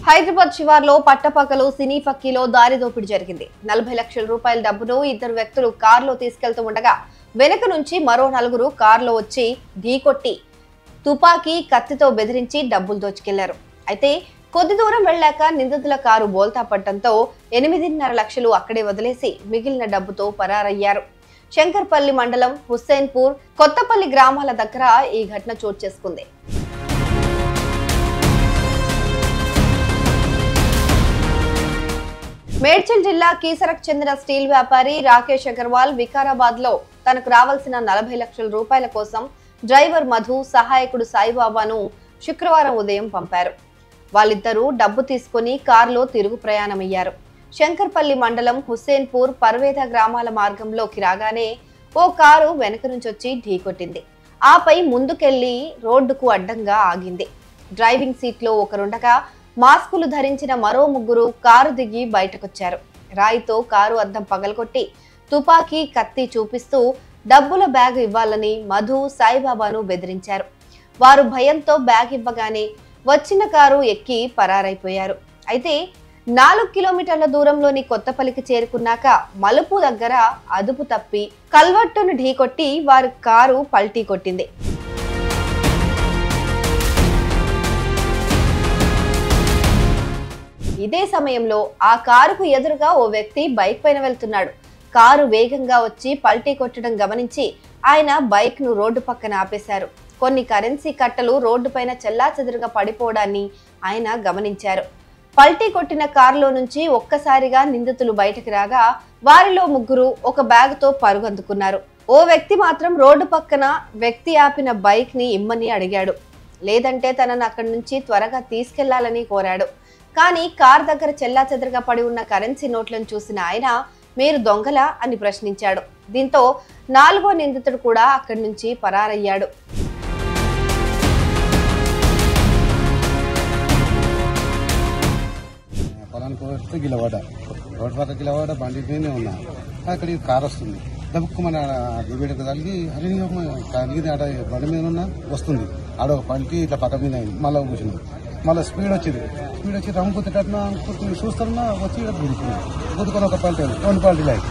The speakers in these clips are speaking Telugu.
హైదరాబాద్ శివార్లో పట్టపగలు సినీ ఫక్కీలో దారి దోపిడీ జరిగింది. 40 లక్షల రూపాయల డబ్బును ఇద్దరు వ్యక్తులు కారులో తీసుకెళ్తూ ఉండగా వెనక నుంచి మరో నలుగురు కారులో వచ్చి ఢీకొట్టి తుపాకీ కత్తితో బెదిరించి డబ్బులు దోచుకెళ్లారు. అయితే కొద్ది దూరం వెళ్లాక నిందితుల కారు బోల్తా పడటంతో 8.5 లక్షలు అక్కడే వదిలేసి మిగిలిన డబ్బుతో పరారయ్యారు. శంకర్పల్లి మండలం హుస్సేన్పూర్, కొత్తపల్లి గ్రామాల దగ్గర ఈ ఘటన చోటు చేసుకుంది. మేడ్చల్ జిల్లా కీసరకు చెందిన స్టీల్ వ్యాపారి రాకేష్ అగర్వాల్ వికారాబాద్ లో తనకు రావాల్సిన 40 లక్షల రూపాయల కోసం డ్రైవర్ మధు, సహాయకుడు సాయిబాబాను శుక్రవారం ఉదయం పంపారు. వాళ్ళిద్దరూ డబ్బు తీసుకుని కారులో తిరుగు ప్రయాణమయ్యారు. శంకర్పల్లి మండలం హుస్సేన్పూర్, పర్వేద గ్రామాల మార్గంలోకి రాగానే ఓ కారు వెనక నుంచి వచ్చి ఢీకొట్టింది. ఆపై ముందుకెళ్లి రోడ్డుకు అడ్డంగా ఆగింది. డ్రైవింగ్ సీట్ లో ఒకరుండగా మాస్కులు ధరించిన మరో ముగ్గురు కారు దిగి బయటకొచ్చారు. రాయితో కారు అద్దం పగలగొట్టి తుపాకీ, కత్తి చూపిస్తూ డబ్బుల బ్యాగ్ ఇవ్వాలని మధు, సాయిబాబాను బెదిరించారు. వారు భయంతో బ్యాగ్ ఇవ్వగానే వచ్చిన కారు ఎక్కి పరారైపోయారు. అయితే 4 కిలోమీటర్ల దూరంలోని కొత్తపల్లికి చేరుకున్నాక మలుపు దగ్గర అదుపు తప్పి కల్వర్టును ఢీకొట్టి వారి కారు పల్టీ కొట్టింది. ఇదే సమయంలో ఆ కారుకు ఎదురుగా ఓ వ్యక్తి బైక్ పైన వెళ్తున్నాడు. కారు వేగంగా వచ్చి పల్టీ కొట్టడం గమనించి ఆయన బైక్ ను రోడ్డు పక్కన ఆపేశారు. కొన్ని కరెన్సీ కట్టలు రోడ్డు పైన చెల్లాచెదురుగా పడిపోవడాన్ని ఆయన గమనించారు. పల్టీ కొట్టిన కారులో నుంచి ఒక్కసారిగా నిందితులు బయటకు రాగా వారిలో ముగ్గురు ఒక బ్యాగ్ తో పరుగందుకున్నారు. ఓ వ్యక్తి మాత్రం రోడ్డు పక్కన వ్యక్తి ఆపిన బైక్ ని ఇమ్మని అడిగాడు. లేదంటే తనను అక్కడి నుంచి త్వరగా తీసుకెళ్లాలని కోరాడు. కానీ కార్ దగ్గర చెల్లాచెదరుగా పడి ఉన్న కరెన్సీ నోట్లను చూసిన ఆయన మీరు దొంగలా అని ప్రశ్నించాడు. దీంతో 4వ నిందితుడు కూడా అక్కడి నుంచి పరారయ్యాడు. బండి మీదనే ఉన్నా, అక్కడ కార్ వస్తుంది. దబ్బుక్కుమని డివైడర్ కలిగి కలిగింది. ఆడ బండి మీద ఉన్నా వస్తుంది. ఆడ ఒక పల్టీ ఇట్లా పక్క మీద అయింది. మళ్ళీ కూర్చున్నాం. మళ్ళీ స్పీడ్ వచ్చి రమ్ముకుతేటట్టున అనుకుంటున్నాను, చూస్తున్నా వచ్చి గుద్దుకొని ఒక పల్టీ అయింది. 2 పల్టీలు అయ్యి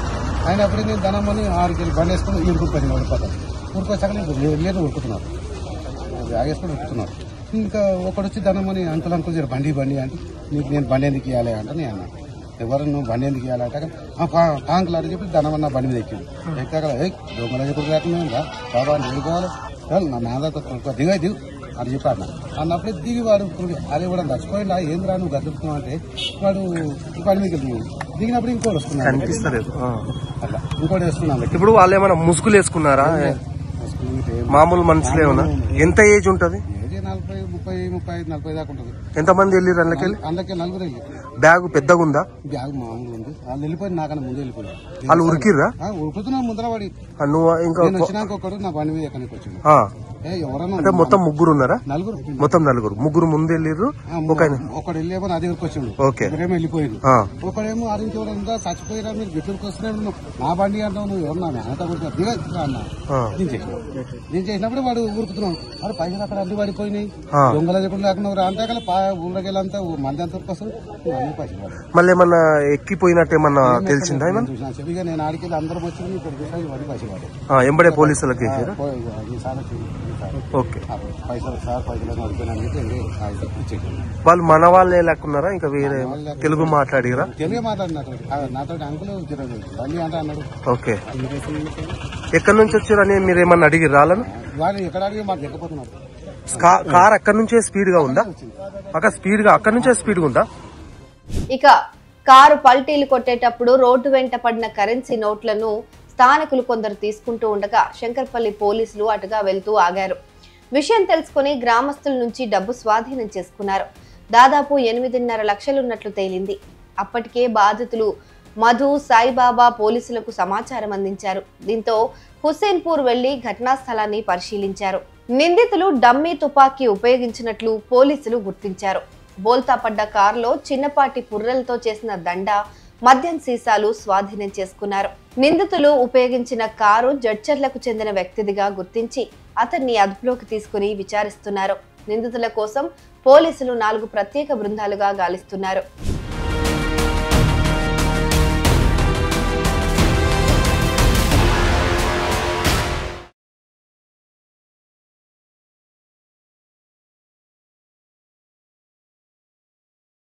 ఆయన అప్పుడు నేను ధనమని 6 కిలో బండి వేసుకుని ఉరుకుపోయింది. 1 పక్క ఉరుకొచ్చాక లేదు ఉరుకుతున్నారు, ఆగేసుకొని ఉరుకుతున్నారు. ఇంకా ఒకడొచ్చి ధనమని అంకుల్ జర బండి అంటే నీకు నేను బండి ఎందుకు ఇవ్వాలి అంటే నేను అన్నా. ఎవరు నువ్వు బండి ఎందుకు ఇవ్వాలంటే పాంకులు అని చెప్పి ధనమన్న బండి మీద ఎక్కింది. ఎక్కాక దొంగల చెప్పి రాకుండా బాబా ఎందుకు కావాలి నా నాన్నతో దిగు అని చెప్పాడు. అన్నప్పుడు దిగి వాడు అదే కూడా మర్చిపోయిందా ఏం రా నువ్వు గతుకుతున్నావు అంటే వాడు పని మీకు దిగినప్పుడు ఇంకోటి వస్తున్నాడు. అట్లా ఇంకోటి వేసుకున్నాను. ఇప్పుడు వాళ్ళు ఏమైనా ముసుగులు వేసుకున్నారా? మామూలు మనుషులు ఏమన్నా? ఎంత ఏజ్ ఉంటది? 40, 40 దాకా ఉంటుంది. ఎంతమంది వెళ్ళారు అందులోకి? అందుకే 4 వెళ్ళి. బ్యాగ్ పెద్దగా ఉందా? బ్యాగ్ మామూలు ఉంది. వాళ్ళు వెళ్ళిపోయింది, నాకన్నా ముందు వెళ్ళిపోయారు. వాళ్ళు ఉరికిర్రా? ఉరుకుతున్నా ముందర పడి. నువ్వు ఇంకా వచ్చినాక ఒకడు నా బండి మీద ఎక్కడికి వచ్చింది. అంటే మొత్తం ముగ్గురు ఉన్నారా? 4. మొత్తం 4. ముగ్గురు ముందు వెళ్ళిర్రు. ఒకడు వెళ్ళేమో నా దగ్గరకు వచ్చిండు. ఒకరేమో వెళ్ళిపోయింది. ఒకడేమో అరించోడంతా చచ్చిపోయిరా మీరు గిట్లకి వస్తున్నాడు, నా బండి అంటావు, నువ్వు ఎవరు నా మేనత కొడుతున్నా దిగా అన్నా. నేను చేసినప్పుడు వాడు ఉరుకుతున్నాడు. వాడు పైసలు అక్కడ అడ్డు పడిపోయినాయి. దొంగల చెప్పి లేకుండా అంటే అక్కడ ఊళ్ళకెళ్ళంతా మంది అంత వస్తుంది. పైసలు మళ్ళీ ఏమన్నా ఎక్కిపోయినట్టు ఏమన్నా తెలిసిందా? చూసినా చెప్పిగా నేను ఆడికి అందరం వచ్చి ఇక్కడ చూసాను. వాడి పైసలు ఎంబడే పోలీసులకి వాళ్ళు మన వాళ్ళే లేకున్నారా? ఇంకా వేరే తెలుగు మాట్లాడిరా? తెలుగు మాట్లాడినారు నాతో. అంకులు బండి అంటే అన్నాడు. ఓకే, ఎక్కడి నుంచి వచ్చారని మీరు ఏమన్నా అడిగి రాలను? వాళ్ళు ఎక్కడ అడిగి మాకు ఎక్కపోతున్నారు. కార్ అక్కడి నుంచే స్పీడ్ గా ఉందా? అక్కడి నుంచే స్పీడ్ గా ఉందా? ఇక కారు పల్టీలు కొట్టేటప్పుడు రోడ్డు వెంట పడిన కరెన్సీ నోట్లను స్థానికులు కొందరు తీసుకుంటూ ఉండగా శంకర్పల్లి పోలీసులు అటుగా వెళ్తూ ఆగారు. విషయం తెలుసుకుని గ్రామస్తుల నుంచి డబ్బు స్వాధీనం చేసుకున్నారు. దాదాపు 8.5 లక్షలున్నట్లు తేలింది. అప్పటికే బాధితులు మధు, సాయిబాబా పోలీసులకు సమాచారం అందించారు. దీంతో హుస్సేన్పూర్ వెళ్లి ఘటనా స్థలాన్ని పరిశీలించారు. నిందితులు డమ్మీ తుపాకీ ఉపయోగించినట్లు పోలీసులు గుర్తించారు. బోల్తా పడ్డ కారులో చిన్నపాటి పుర్రెలతో చేసిన దండ, మద్యం సీసాలు స్వాధీనం చేసుకున్నారు. నిందితులు ఉపయోగించిన కారు జడ్చర్లకు చెందిన వ్యక్తిదిగా గుర్తించి అతన్ని అదుపులోకి తీసుకుని విచారిస్తున్నారు. నిందితుల కోసం పోలీసులు 4 ప్రత్యేక బృందాలుగా గాలిస్తున్నారు.